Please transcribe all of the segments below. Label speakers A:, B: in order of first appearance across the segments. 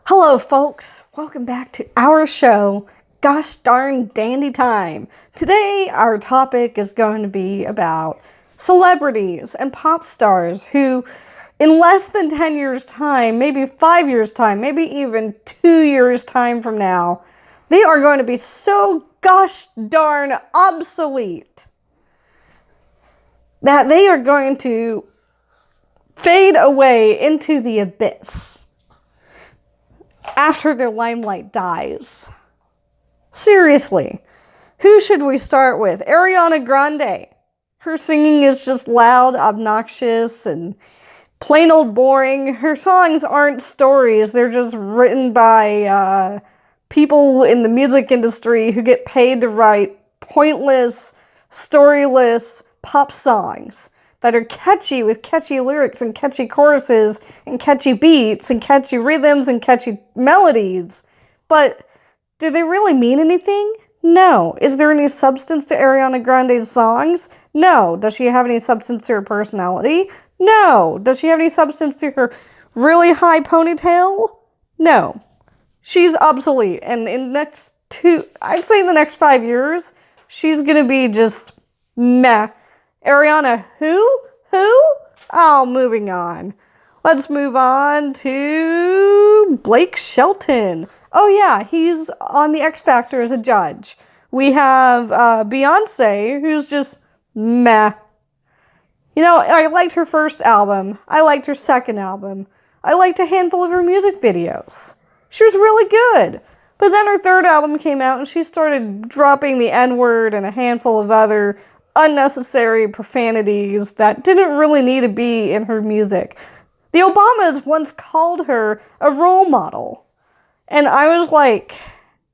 A: Hello, folks. Welcome back to our show, Gosh Darn Dandy Time. Today, our topic is going to be about celebrities and pop stars who, in less than 10 years' time, maybe 5 years' time, maybe even 2 years' time from now, they are going to be so gosh darn obsolete that they are going to fade away into the abyss after their limelight dies. Seriously, who should we start with? Ariana Grande. Her singing is just loud, obnoxious, and plain old boring. Her songs aren't stories. They're just written by people in the music industry who get paid to write pointless, storyless pop songs that are catchy with catchy lyrics and catchy choruses and catchy beats and catchy rhythms and catchy melodies. But do they really mean anything? No. Is there any substance to Ariana Grande's songs? No. Does she have any substance to her personality? No. Does she have any substance to her really high ponytail? No. She's obsolete. And in the next in the next 5 years, she's gonna be just meh. Ariana, who? Oh, moving on. Let's move on to Blake Shelton. Oh yeah, he's on the X Factor as a judge. We have Beyonce, who's just meh. You know, I liked her first album. I liked her second album. I liked a handful of her music videos. She was really good. But then her third album came out and she started dropping the N-word and a handful of other unnecessary profanities that didn't really need to be in her music. The Obamas once called her a role model. And I was like,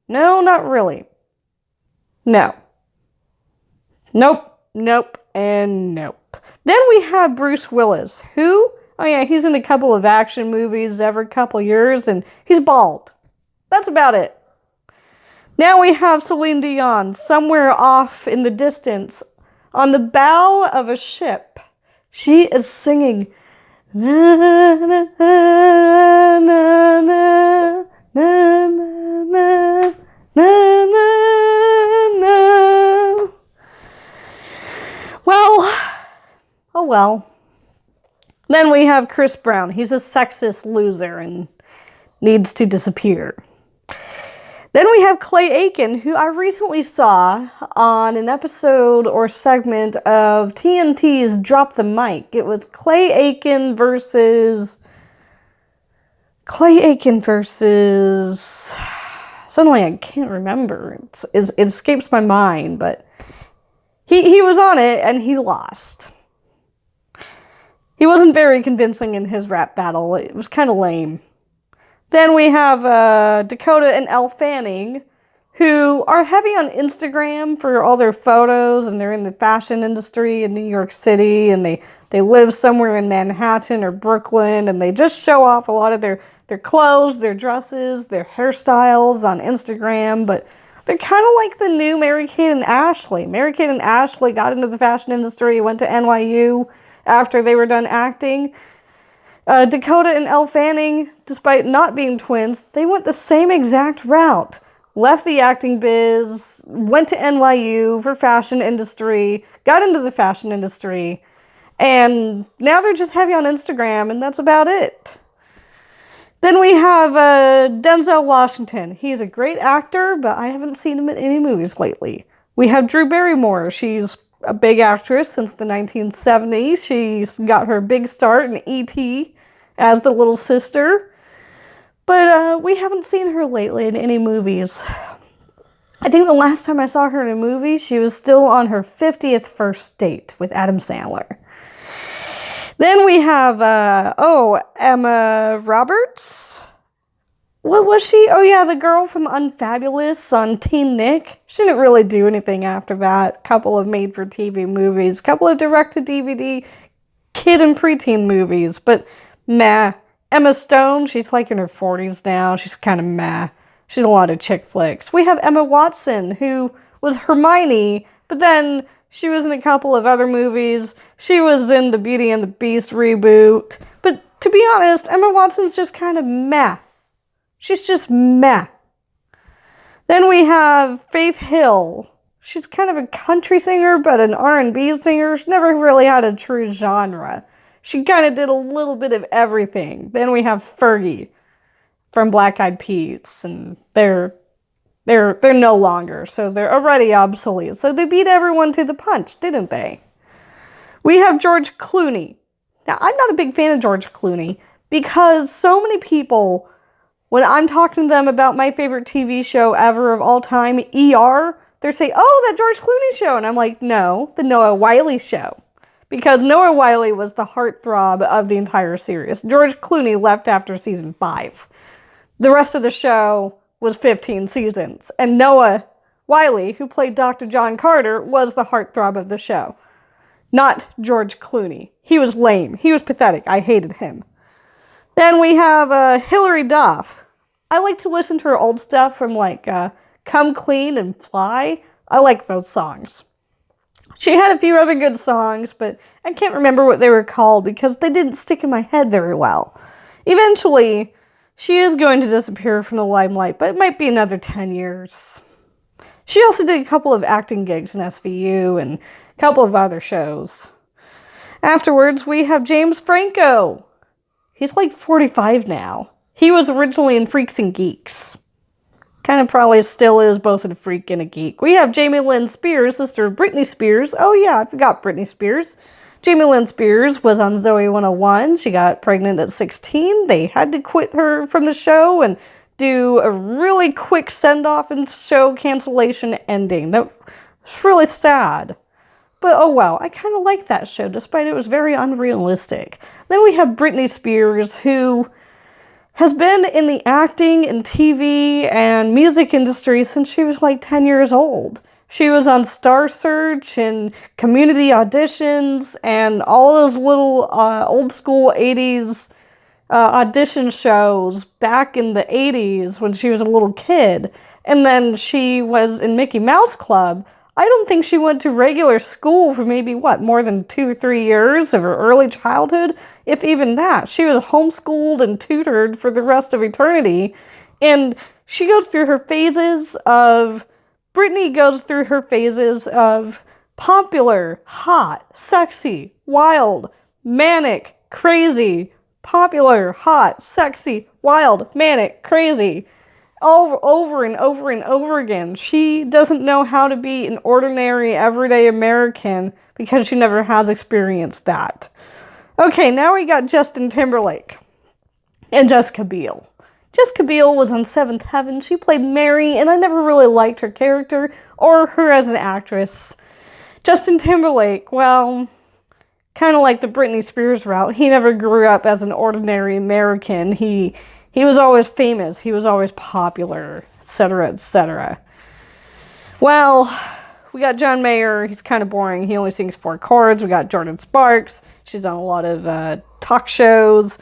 A: no, not really. No. Nope, and nope. Then we have Bruce Willis, who, oh yeah, he's in a couple of action movies every couple years, and he's bald. That's about it. Now we have Celine Dion, somewhere off in the distance, on the bow of a ship. She is singing, na na na na na na na na na na. Well. Then we have Chris Brown. He's a sexist loser and needs to disappear. Then we have Clay Aiken, who I recently saw on an episode or segment of TNT's Drop the Mic. It was Clay Aiken versus... Suddenly I can't remember. It escapes my mind, but he was on it and he lost. He wasn't very convincing in his rap battle. It was kind of lame. Then we have Dakota and Elle Fanning, who are heavy on Instagram for all their photos, and they're in the fashion industry in New York City, and they live somewhere in Manhattan or Brooklyn, and they just show off a lot of their clothes, their dresses, their hairstyles on Instagram, but they're kind of like the new Mary-Kate and Ashley. Mary-Kate and Ashley got into the fashion industry, went to NYU after they were done acting. Dakota and Elle Fanning, despite not being twins, they went the same exact route. Left the acting biz, went to NYU for fashion industry, got into the fashion industry, and now they're just heavy on Instagram, and that's about it. Then we have Denzel Washington. He's a great actor, but I haven't seen him in any movies lately. We have Drew Barrymore. She's a big actress since the 1970s. She's got her big start in E.T. as the little sister. But we haven't seen her lately in any movies. I think the last time I saw her in a movie, she was still on her 50th first date with Adam Sandler. Then we have, Emma Roberts. What was she? Oh yeah, the girl from Unfabulous on Teen Nick. She didn't really do anything after that. Couple of made-for-TV movies. Couple of direct-to-DVD kid and preteen movies. But meh. Emma Stone, she's like in her 40s now. She's kind of meh. She's a lot of chick flicks. We have Emma Watson, who was Hermione, but then she was in a couple of other movies. She was in the Beauty and the Beast reboot. But to be honest, Emma Watson's just kind of meh. She's just meh. Then we have Faith Hill. She's kind of a country singer, but an R&B singer. She never really had a true genre. She kind of did a little bit of everything. Then we have Fergie from Black Eyed Peas, and they're no longer, so they're already obsolete. So they beat everyone to the punch, didn't they? We have George Clooney. Now, I'm not a big fan of George Clooney because so many people, when I'm talking to them about my favorite TV show ever of all time, ER, they say, oh, that George Clooney show. And I'm like, no, the Noah Wyle show. Because Noah Wyle was the heartthrob of the entire series. George Clooney left after season 5. The rest of the show was 15 seasons. And Noah Wyle, who played Dr. John Carter, was the heartthrob of the show. Not George Clooney. He was lame. He was pathetic. I hated him. Then we have Hilary Duff. I like to listen to her old stuff from like Come Clean and Fly. I like those songs. She had a few other good songs, but I can't remember what they were called because they didn't stick in my head very well. Eventually, she is going to disappear from the limelight, but it might be another 10 years. She also did a couple of acting gigs in SVU and a couple of other shows. Afterwards, we have James Franco. He's like 45 now. He was originally in Freaks and Geeks. Kind of probably still is both a freak and a geek. We have Jamie Lynn Spears, sister of Britney Spears. Oh yeah, I forgot Britney Spears. Jamie Lynn Spears was on Zoey 101. She got pregnant at 16. They had to quit her from the show and do a really quick send-off and show cancellation ending. That was really sad. But oh well, I kind of liked that show, despite it was very unrealistic. Then we have Britney Spears, who has been in the acting and TV and music industry since she was like 10 years old. She was on Star Search and community auditions and all those little old school 80s audition shows back in the 80s when she was a little kid. And then she was in Mickey Mouse Club. I don't think she went to regular school for maybe, more than 2 or 3 years of her early childhood, if even that. She was homeschooled and tutored for the rest of eternity, and she goes through her phases of, Britney goes through her phases of popular, hot, sexy, wild, manic, crazy, popular, hot, sexy, wild, manic, crazy. Over and over and over again. She doesn't know how to be an ordinary, everyday American because she never has experienced that. Okay, now we got Justin Timberlake and Jessica Biel. Jessica Biel was on Seventh Heaven. She played Mary, and I never really liked her character or her as an actress. Justin Timberlake, well, kind of like the Britney Spears route. He never grew up as an ordinary American. He was always famous. He was always popular, etc., etc. Well, we got John Mayer. He's kind of boring. He only sings 4 chords. We got Jordan Sparks. She's on a lot of talk shows.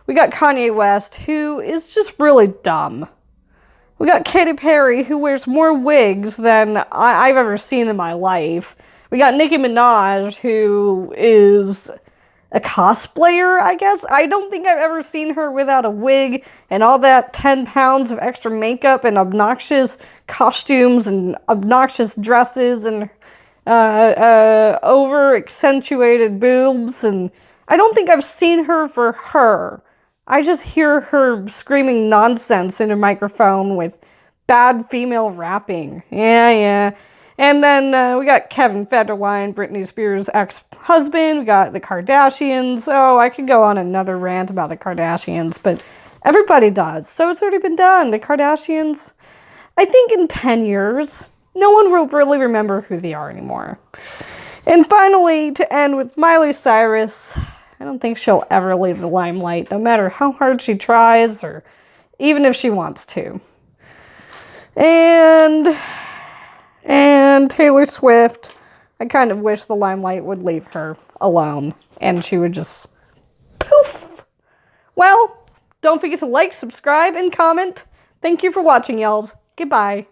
A: We got Kanye West, who is just really dumb. We got Katy Perry, who wears more wigs than I've ever seen in my life. We got Nicki Minaj, who is a cosplayer, I guess. I don't think I've ever seen her without a wig and all that 10 pounds of extra makeup and obnoxious costumes and obnoxious dresses and over-accentuated boobs. And I don't think I've seen her for her. I just hear her screaming nonsense in a microphone with bad female rapping. Yeah. And then we got Kevin Federline, Britney Spears' ex-husband. We got the Kardashians. Oh, I could go on another rant about the Kardashians, but everybody does. So it's already been done. The Kardashians, I think in 10 years, no one will really remember who they are anymore. And finally, to end with Miley Cyrus, I don't think she'll ever leave the limelight, no matter how hard she tries or even if she wants to. And Taylor Swift, I kind of wish the limelight would leave her alone and she would just poof. Well, don't forget to like, subscribe, and comment. Thank you for watching, y'all. Goodbye.